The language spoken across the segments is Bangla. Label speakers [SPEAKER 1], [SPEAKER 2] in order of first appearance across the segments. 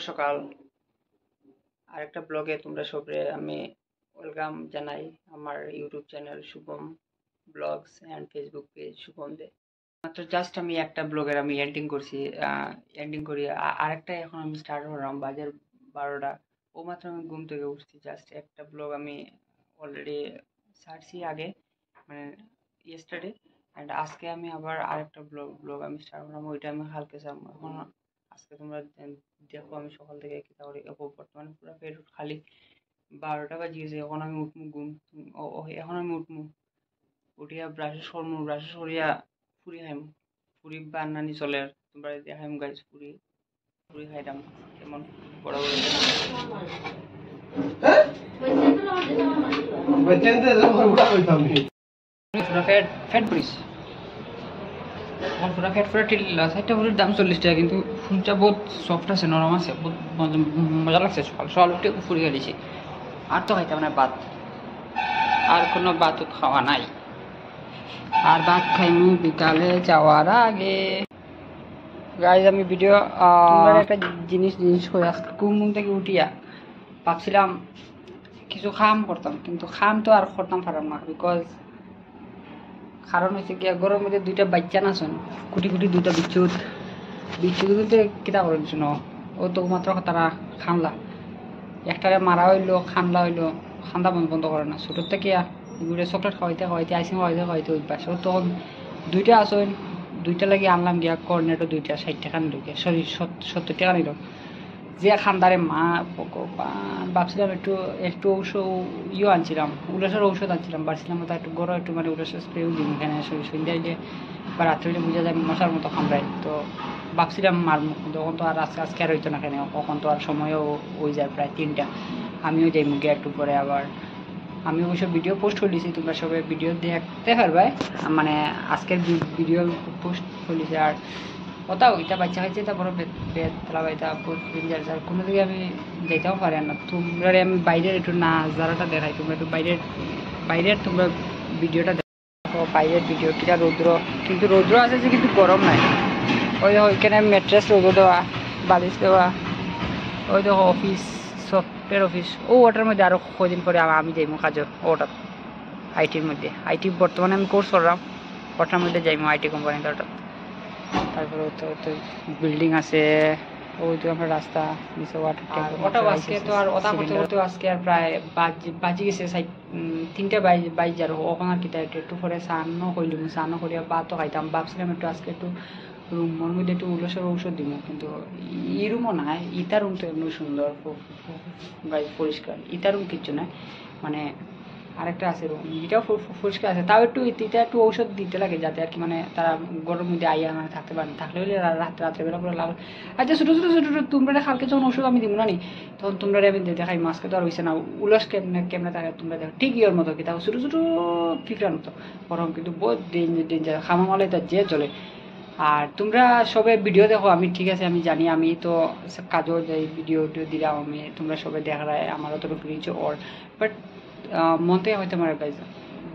[SPEAKER 1] সকাল আরেকটা ব্লগে তোমরা সবরে আমি ওয়েলকাম জানাই। আমার YouTube channel Shubham vlogs and Facebook page Shubham De. মাত্র জাস্ট আমি একটা ব্লগের আমি এডিটিং করছি, এডিটিং করি আরেকটা এখন আমি স্টার্ট করলাম বাজার 12টা। ও মাত্র আমি ঘুম থেকে উঠছি, জাস্ট একটা ব্লগ আমি অলরেডি ছাড়ছি আগে, মানে ইয়েস্টারডে, অ্যান্ড আজকে আমি আবার আরেকটা ব্লগ আমি স্টার্ট করলাম, ওইটা আমি হালকা এখন। আজকে তোমরা দেখো আমি সকাল থেকে কিতা করি। বর্তমানে পুরো পেট খালি, 12টা বাজে গেছে। এখন আমি উঠমু এখন আমি উঠমু, উঠিয়া ব্রাশ করিয়া পুরি খাইম। পুরি বানানি চলে, তোমরা দেখাইম গাইজ। পুরি পুরি খাইতাম কেমন বড় বড় ফ্যাট ফ্যাট পুরিস। এখন পুরা ফ্যাট পুরা টিল্লা, 4টা পুরির দাম 40 টাকা, কিন্তু ফুলটা বহুত সফট আছে, নরম আছে, বহুত মজা লাগছে। সকাল সকাল উঠে পুরি খেয়েছি, আর তো খাইতাম না ভাত, আর কোনো ভাতও খাওয়া নাই। আর ভাত খাইমু বিকালে যাওয়ার আগে। গাইজ আমি ভিডিও একটা জিনিস করে আজকে ঘুম থেকে উঠিয়া ভাবছিলাম কিছু খাম করতাম, কিন্তু খাম তো আর করতাম পারলাম না, বিকজ কারণ হচ্ছে কি গরমের মধ্যে 2টা বাচ্চা না শুন, কুটি দুইটা বিচ্ছুত কিতা করে দিচ্ছ না। ও তো মাত্র তারা খানলা একটারে মারা হইলো, খানলা হইলো, খান্দা বন্ধ করে না। ছোটোর থেকে এগুলো চকলেট খাওয়াইতে আইসিং খাওয়াইতে অভ্যাস। ও তখন 2টা আসেন, 2টা লাগে আনলাম গিয়া কর্নেটো 2টা 60 টাকা নিল, সরি 70 টাকা নিল। যে খান্দারে মা ভগবান, ভাবছিলাম একটু ঔষধ আনছিলাম, উল্লাসের ঔষধ আনছিলাম, বাড়ছিলাম তা একটু গরম একটু মানে উল্লাসের স্প্রেও দিন এখানে সন্ধ্যা হইলে বা রাত্রে হইলে বোঝা যায় মশার মতো খামড়াই। তো ভাবছিলাম মারমুখ, তখন তো আর আজকে আর হইতো না কেন, কখন তো আর সময়ও হয়ে যায় প্রায় 3টা। আমিও যাই মুখে একটু পরে। আবার আমি অবশ্য ভিডিও পোস্ট করেছি, তোমরা সবাই ভিডিও দেখতে পারবে, মানে আজকের ভিডিও পোস্ট করেছি। আর কোথাও এটা বাচ্চা খাইছে, তারপরে বেদ খেলাবাইতা ডেঞ্জার, যার কোনো দিকে আমি যাইতেও পারি না। তোমরা আমি বাইরের একটু নাজারাটা দেখাই, তোমরা একটু বাইরের তোমরা ভিডিওটা দেখো। বাইরের ভিডিও কিটা রৌদ্র, কিন্তু রৌদ্র আছে যে কিন্তু গরম নাই। ওই দেখো এখানে ম্যাট্রেস রৌদ্র দেওয়া, বালিশ দেওয়া, ওই দেখো অফিস, সফটওয়্যার অফিস। ওটার মধ্যে আরও কদিন পরে আমি যাইমো কাজে, ওটার আইটির মধ্যে। আইটি বর্তমানে আমি কোর্স করলাম, ওটার মধ্যে যাইমো আইটি কোম্পানিতে। ওটা তারপরে তো বিল্ডিং আছে, ওই তো আমরা রাস্তা নিচে ওয়াটার ট্যাঙ্ক। ওটাও আজকে তো আর ওটা করতে করতে আজকে আর প্রায় বাজি গেছে 3টা বাইজ। আর ওখানে আর কিতা একটু পরে স্নানও করলাম, স্নানও করিয়া ভাতও খাইতাম। ভাবছিলাম একটু আজকে একটু রুমের মধ্যে একটু উল্লাসের ঔষধ দিব, কিন্তু এই রুমও নাই। ইটা রুম তো এমনি সুন্দর পরিষ্কার, ইটা রুম কিচ্ছু নাই, মানে আরেকটা আছে রুম, এটাও পরিষ্কার আছে, তাও একটু একটু ঔষধ দিতে লাগে, যাতে আর কি মানে তারা গরমের মধ্যে আইয়া মানে থাকতে পারে। থাকলে হলে রাত্রেবেলা করে লাভ। আচ্ছা ছোটো তোমরা কালকে যখন ওষুধ আমি দিব না নি, তখন তোমরা আমি দেখাই মাস্কে তো আর হয়েছে না। উল্লাস কেমনে থাকে তোমরা দেখো, ঠিক ইয়ের মতো কি তাও ছোটো পিঁপড়ার মতো গরম, কিন্তু বহুত ডেঞ্জার খামা মালে তার যে চলে। আর তোমরা সবাই ভিডিও দেখো, আমি ঠিক আছে আমি জানি, আমি তো কাজও যাই, ভিডিও দিলাম আমি, তোমরা সবাই দেখায় আমারও তো রিচ ওর, বাট মন থেকে হয়তো আমার গাইজ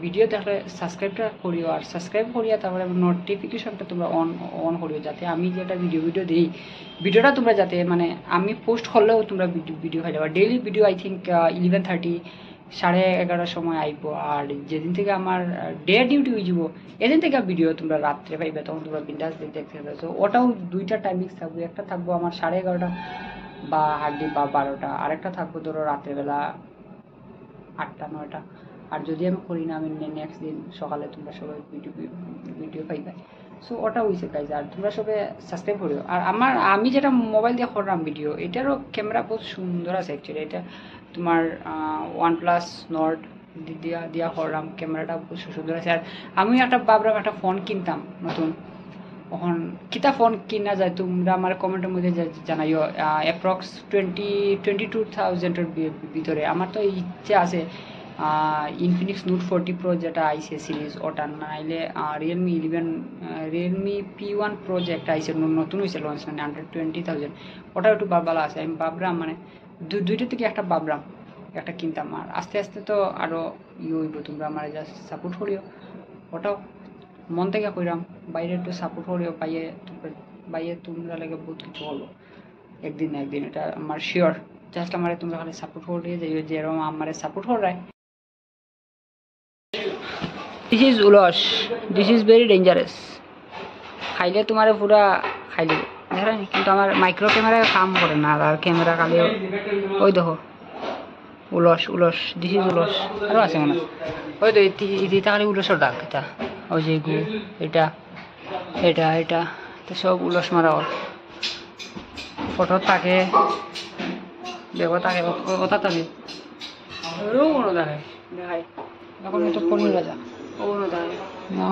[SPEAKER 1] ভিডিও দেখলে সাবস্ক্রাইবটা করিও, আর সাবস্ক্রাইব করিয়া তারপরে নোটিফিকেশনটা তোমরা অন করিও, যাতে আমি যেটা ভিডিও দিই ভিডিওটা তোমরা যাতে মানে আমি পোস্ট করলেও তোমরা ভিডিও পাই যাবা। ডেইলি ভিডিও আই থিঙ্ক 11:30 11:30 সময় আইব। আর যেদিন থেকে আমার ডে ডিউটি হয়ে যাব, এদিন থেকে ভিডিও তোমরা রাত্রে পাইবে, তখন তোমরা বিন্দাস দেখতে পাবে। তো ওটাও 2টা টাইমিংস থাকবে, একটা থাকবো আমার 11:30 বা হার্ডলি বা 12টা, আরেকটা থাকবো ধরো রাত্রেবেলা 8টা 9টা। আর যদি আমি করি না, আমি নেক্সট দিন সকালে তোমরা সবাই ভিডিও পাইবে। সো ওটা হয়েছে গাইজ। আর তোমরা সবাই সাবস্ক্রাইব করিও। আর আমি যেটা মোবাইল দিয়ে করলাম ভিডিও, এটারও ক্যামেরা বহুত সুন্দর আছে অ্যাকচুয়ালি। এটা তোমার OnePlus Nord দিয়া করলাম, ক্যামেরাটা বহুত সুন্দর আছে। আর আমি ভাবলাম একটা ফোন কিনতাম নতুন, এখন কিতা ফোন কিনা যায় তোমরা আমার কমেন্টের মধ্যে জানাইও। অ্যাপ্রক্স 22,000-এর ভিতরে আমার তো ইচ্ছে আছে ইনফিনিক্স নোট 40 প্রো যেটা আইসে সিরিজ, ওটা নাইলে রিয়েলমি P1 প্রো যে একটা আইসে নতুন হয়েছে লঞ্চ, মানে 120,000, ওটা একটু ভালো আছে। আমি ভাবলাম মানে দুইটা থেকে একটা ভাবলাম একটা কিনতাম। আর আস্তে আস্তে তো আরও হইব, তোমরা আমার জাস্ট সাপোর্ট করিও। ওটাও মন থেকে কইরাম, বাইরে একটু সাপোর্ট করিও, বাইরে তোমরা লাগে বহুত কিছু হলো। একদিন না একদিন, এটা আমার শিওর। জাস্ট আমার তোমরা খালি সাপোর্ট করে দিয়ে যেরকম আমার সাপোর্ট করায়। This is owls, this is very dangerous. খাইলে তোমার পুরা খাইলে দেখেন, কিন্তু আমার মাইক্রো ক্যামেরায় কাম করে না, আর ক্যামেরা খালি ওই দেখো owls owls, this is owls. আরও আছে মনে ওই তো এটা খালি উলসের দাগ, এটা ওই যে এটা এটা এটা তো সব উলস মারা ওর ফটো থাকে, দেখো থাকে কথা থাকে ওরও কোনো দেখে দেখাই। এখন তো পনির রাজা ও কোনো দেখে না,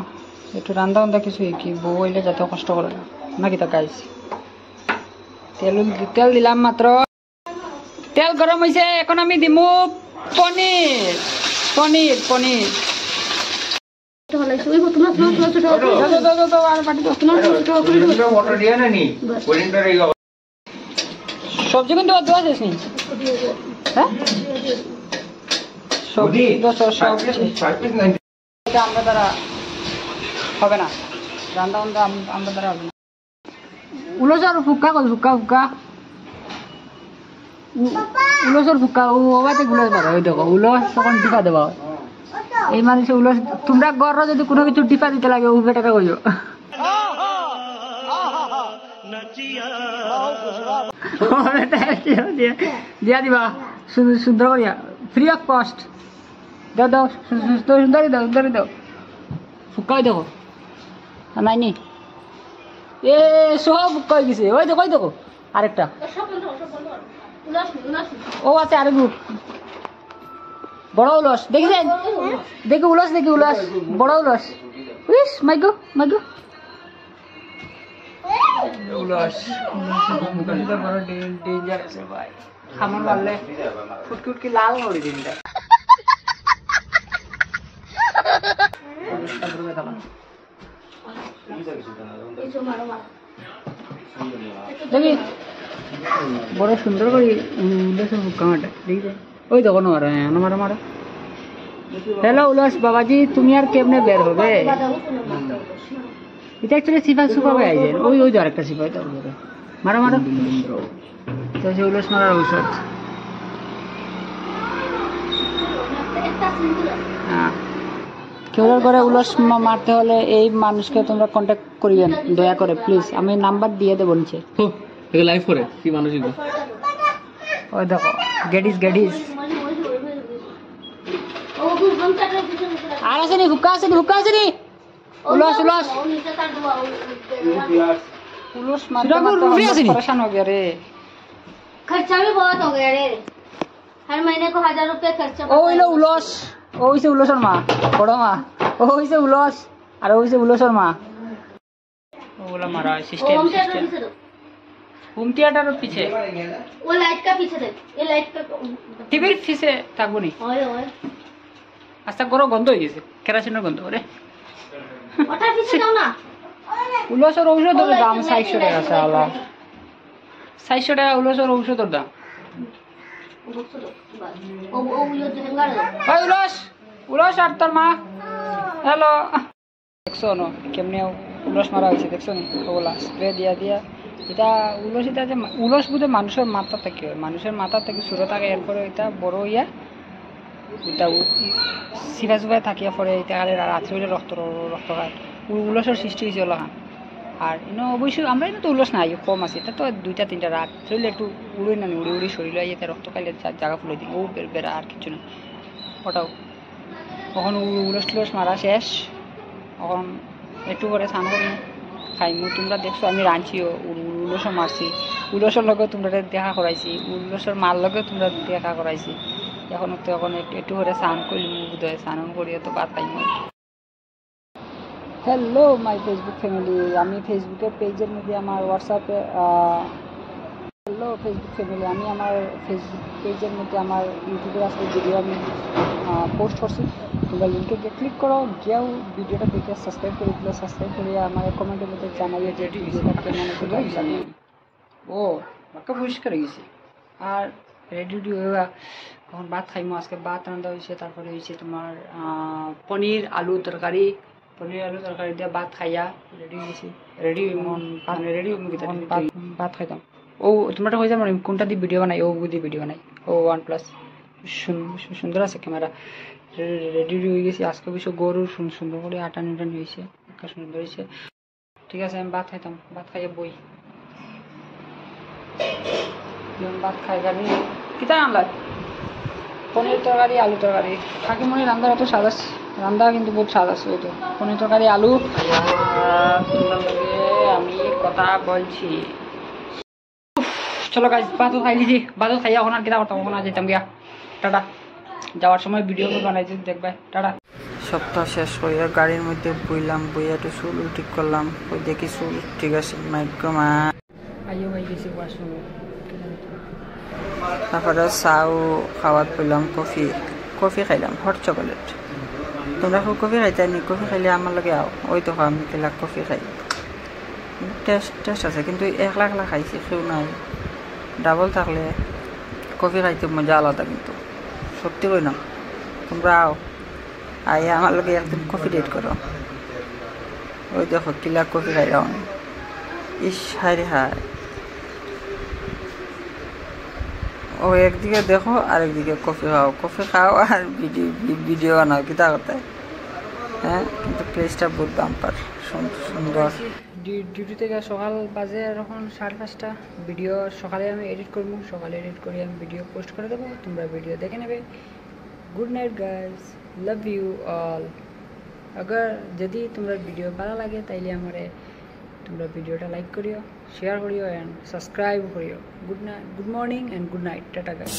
[SPEAKER 1] একটু রান্না বান্ধা কিছু কি বউ হইলে যাতে কষ্ট করে না নাকি তা গাইস। তেল দিলাম মাত্র, তেল গরম হয়েছে, এখন আমি দিমু পনির পনির পনির। সবজি কিন্তু দেওয়া শেষ নেই, হ্যাঁ সবজি আমরা দ্বারা হবে না, রান্না বান্না আমরা দ্বারা হবে না। উলসর ফুকা কই ফুকা ফুকা উলসর ফুকা ও বাবাতে গুলো মারা, ওই দেখো উলস তখন টিপা দেওয়া হয়। এই মানুষে উলস তোমরা গড় যদি কোনো কিছু টিপা দিতে লাগে ও বেটাকে কইও দিয়া দিবা সুন্দর করিয়া, ফ্রি অফ কস্ট দাও দাও, সুন্দরই দাও সুন্দরই দাও। ফুকাই দেখো নাইনি এ সব ফুকা হয়ে গেছে, ওই দেখো ওই দেখো আরেকটা ও আছে আরেক গ্রুপ বড় উলস দেখেছেন, দেখি উলস দেখি উলস বড় উলস, উইস মাইগো মাইগো উলস বড় ডেঞ্জার আছে ভাই, খামন মারলে ফুটকি ফুটকি লাল করে দিন দেয়। দেখি বড় সুন্দর করে উল্লাসের মুখামাটা দেখি ওই দেখো মারা, হ্যাঁ মারা মারা। হ্যালো উল্লাস বাবাজি, তুমি আর কেমনে বের হবে? এটা অ্যাকচুয়ালি সিফা সুফা ভাই আইছেন, ওই ওই আরেকটা সিফা তো মারা মারা। তো যে উল্লাস মারার ঔষধ, হ্যাঁ কেউ করে উল্লাস মারতে হলে এই মানুষকে তোমরা কন্ট্যাক্ট করিবেন দয়া করে প্লিজ, আমি নাম্বার দিয়ে দেবো নিচে।
[SPEAKER 2] লাইভ করে কি মানুষ
[SPEAKER 1] ওই দেখো গেডিস গেডিস আর আসেনি, হুক্কা আসেনি, হুক্কা আসেনি, উলস উলস उलस परेशान हो गया रे,
[SPEAKER 3] खर्चा भी बहुत हो गया रे, हर महीने को 1000 रुपए खर्चा।
[SPEAKER 1] ওইলো উলস, ওইছে উলসর মা বড় মা, ওইছে উলস আর ওইছে উলসর মা। ওগুলা মারা সিস্টেম সিস্টেম হোম থিয়েটারের পিছে,
[SPEAKER 3] वो लाइट का पीछे देख, ये लाइट का
[SPEAKER 1] টিভির পিছে থাকবো নি।
[SPEAKER 3] ओए ओए
[SPEAKER 1] আস্তা গরম গন্ধ হয়ে গেছে, কেরাসিনের গন্ধ রে।
[SPEAKER 3] ওটা পিছে দাও না।
[SPEAKER 1] উলসের ঔষধের দাম 400 টাকা সালা, 400 টাকা উলসের ঔষধের দাম।
[SPEAKER 3] ओ यो जो हैंगर
[SPEAKER 1] ওই উলস উলস আর তোর মা হ্যালো দেখছো না কেমনে উলস মারা হয়েছে, দেখছো নি ওগুলা স্প্রে দিয়া দিয়া। এটা উলস, এটা যে উলস বুঝে মানুষের মাথা থেকে হয়, মানুষের মাথা থেকে শুরু থাকে, এরপরে এটা বড় হইয়া এটা সিফা সুফায় থাকিয়া পরে এটা খালি রাত্রে হইলে রক্ত রক্ত খায়, উলসের সৃষ্টি হয়েছে ওলা। আর ইনো অবশ্যই আমরা এনে তো উলস নাই কম আছে, এটা তো 2-3টা রাত শরীরে একটু উড়ে না উড়ে উড়ে শরীর এতে রক্ত খাইলে জায়গা ফুলে দিই, ও বেড়া আর কিছু না ওটাও। তখন উলস টুলস মারা শেষ, তখন একটু করে স্নান করি খাইমু। তোমরা দেখছো আমি রাঁধছিও, উলসও মারছি, উলসের লগে তোমরা দেখা করাইছি, উলসের মার লগে তোমরা দেখা করাইছি। এখন তো এখন একটু করে স্নান করলিম, বোধহয় স্নান করিয়ে তো বাদ পাইম। হ্যালো মাই ফেসবুক ফ্যামিলি, আমি ফেসবুকের পেজের মধ্যে আমার হোয়াটসঅ্যাপে হ্যালো ফেসবুক ফ্যামিলি, আমি আমার ফেসবুক পেজের মধ্যে আমার ইউটিউবের আজকে ভিডিও আমি পোস্ট করছি, তোমরা লিঙ্কে গিয়ে ক্লিক করো, গিয়েও ভিডিওটা দেখে সাবস্ক্রাইব করে দিলে, সাবস্ক্রাইব করিয়ে আমার কমেন্টের মধ্যে জানাইয়ে যে ভিডিওটা কেমন হয়েছে। ও মাক্কা পরিষ্কার হয়ে গেছে আর রেডি এখন ভাত খাইমো, আজকে ভাত রান্না হয়েছে, তারপরে হয়েছে তোমার পনির আলু তরকারি, পনির আলু তরকারি দিয়ে ভাত খাইয়া রেডি হয়েছি, রেডি মানে রেডি ভাত খাইতাম। ও তোমরা হয়ে যাবে কোনটা দিয়ে ভিডিও বানাই, ও দিয়ে ভিডিও বানাই। ও OnePlus সুন্দর আছে ক্যামেরা, রেডি হয়ে গেছি। আজকে অবশ্য গরুর সুন্দর করে আটান হয়েছে, একটা সুন্দর হয়েছে। ঠিক আছে, আমি ভাত খাইতাম, ভাত খাইয়ে বই ভাত খাই গাড়ি কিতা আনলাম, পনির তরকারি আলু তরকারি। কাকিমণি রান্নার এত স্বাদ আছে, রান্না কিন্তু বহুত স্বাদ আছে। ওই তো পনির তরকারি আলু, তোমার লগে আমি কথা বলছি। চলো গাইজ, ভাতও খাই লিছি, ভাতও খাইয়া এখন আর কিতা করতাম, ওখানে যেতাম গিয়া। টাটা, যাওয়ার সময় ভিডিও বানাইছি দেখবে। টাটা। সপ্তাহ শেষ হইয়া গাড়ির মধ্যে বইলাম, বইয়া একটু চুল ঠিক করলাম, ওই দেখি চুল ঠিক আছে। মাইক্রোমা আইও হয়ে গেছি ওয়াশরুমে। তারপরে চাও খাওয়াত পেলাম, কফি খাইলাম, হট চকলেট। তোমরা খুব কফি খাইতে নি? কফি খাইলে আমার লগে আও, ওই তো আমি পেলাম কফি খাই। টেস্ট আছে, কিন্তু একলা একলা খাইছি, কেউ নাই। ডাবল থাকলে কফি খাইতে মজা আলাদা, কিন্তু সত্যি কই না। তোমরা আও, আই আমার লগে একদম কফি ডেট করো। ওই দেখো কিলা কফি খাইলাম। ইস হায় রে হায়, ও একদিকে দেখো আর একদিকে কফি খাও আর ভিডিও বানাও, কিতা করতে। হ্যাঁ, কিন্তু প্লেসটা বহুত বাম্পার, সুন্দর। ডিউটি থেকে সকাল বাজে এখন 5:30। ভিডিও সকালে আমি এডিট করবো, সকালে এডিট করে আমি ভিডিও পোস্ট করে দেবো, তোমরা ভিডিও দেখে নেবে। Good night guys, love you all. अगर যদি তোমরা ভিডিও ভালো লাগে তাইলে আমারে তোমরা ভিডিওটা লাইক করিও, শেয়ার করিও এন্ড সাবস্ক্রাইব করিও। Good morning and good night, টাটা গাইজ।